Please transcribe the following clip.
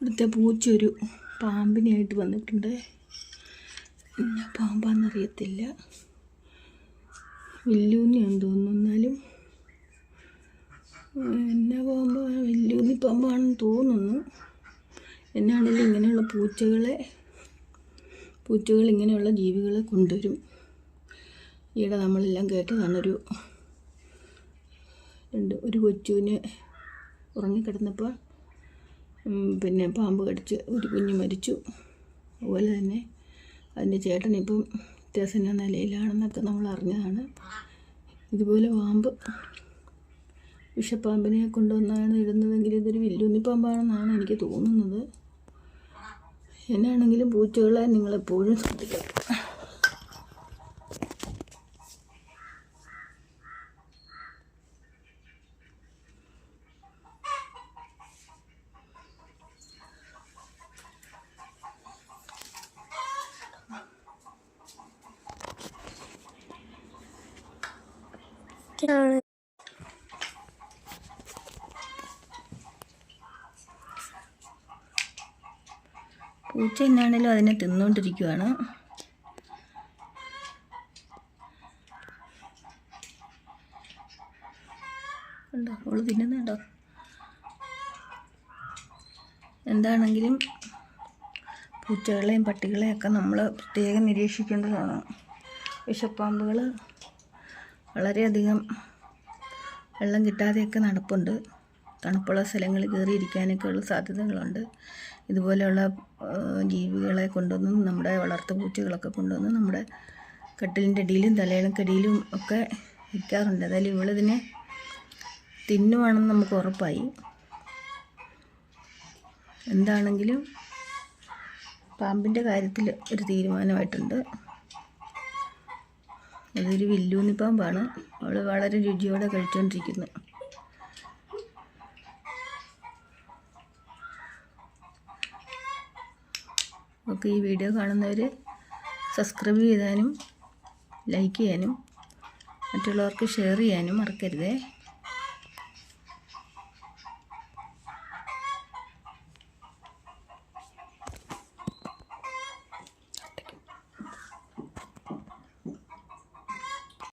ഇവിടുത്തെ പൂച്ചൊരു പാമ്പിനെയായിട്ട് വന്നിട്ടുണ്ട്. പിന്നെ പാമ്പാന്നറിയത്തില്ല, വില്ലൂന്നിയാണെന്ന് തോന്നുന്നു. എന്നാലും എന്നാ പാമ്പാണ്, വില്ലൂന്നി പാമ്പാണെന്ന് തോന്നുന്നു. എന്നാണെങ്കിലും ഇങ്ങനെയുള്ള പൂച്ചകൾ ഇങ്ങനെയുള്ള ജീവികളെ കൊണ്ടുവരും. ഈയിടെ നമ്മളെല്ലാം കേട്ടതാണ്, ഒരു കൊച്ചുവിന് ഉറങ്ങിക്കിടന്നപ്പോൾ പിന്നെ പാമ്പ് കടിച്ച് ഒരു കുഞ്ഞ് മരിച്ചു. അതുപോലെ തന്നെ അതിൻ്റെ ചേട്ടനിപ്പം വ്യത്യാസന നിലയിലാണെന്നൊക്കെ നമ്മൾ അറിഞ്ഞതാണ്. ഇതുപോലെ വിഷപ്പാമ്പിനെ കൊണ്ടുവന്നാണ് ഇടുന്നതെങ്കിൽ ഇതൊരു വില്ലൂന്നി പാമ്പാണെന്നാണ് എനിക്ക് തോന്നുന്നത്. എന്നാണെങ്കിലും പൂച്ചകളെ നിങ്ങളെപ്പോഴും ശ്രദ്ധിക്കണം. പൂച്ച എന്നാണേലും അതിനെ തിന്നുകൊണ്ടിരിക്കുകയാണ്. ഉണ്ടോ, അവള് തിന്നുന്നുണ്ടോ? എന്താണെങ്കിലും പൂച്ചകളെയും പട്ടികളെയൊക്കെ നമ്മൾ പ്രത്യേകം നിരീക്ഷിക്കേണ്ടതാണ്. വിഷപ്പാമ്പുകൾ വളരെയധികം വെള്ളം കിട്ടാതെയൊക്കെ നടപ്പുണ്ട്. തണുപ്പുള്ള സ്ഥലങ്ങളിൽ കയറിയിരിക്കാനൊക്കെ ഉള്ള സാധ്യതകളുണ്ട്. ഇതുപോലെയുള്ള ജീവികളെ കൊണ്ടുവന്നും നമ്മുടെ വളർത്തു പൂച്ചകളൊക്കെ കൊണ്ടുവന്ന് നമ്മുടെ കട്ടിലിൻ്റെ അടിയിലും തലയിണക്കടിയിലും ഒക്കെ വയ്ക്കാറുണ്ട്. അതായത് ഇവളിതിനെ തിന്നുവാണെന്ന് നമുക്ക് ഉറപ്പായി. എന്താണെങ്കിലും പാമ്പിൻ്റെ കാര്യത്തിൽ ഒരു തീരുമാനമായിട്ടുണ്ട്. അതൊരു വില്ലൂന്നി പാമ്പാണ്. അവൾ വളരെ രുചിയോടെ കഴിച്ചുകൊണ്ടിരിക്കുന്നു. ഓക്കെ, ഈ വീഡിയോ കാണുന്നവർ സബ്സ്ക്രൈബ് ചെയ്യാനും ലൈക്ക് ചെയ്യാനും മറ്റുള്ളവർക്ക് ഷെയർ ചെയ്യാനും മറക്കരുതേ.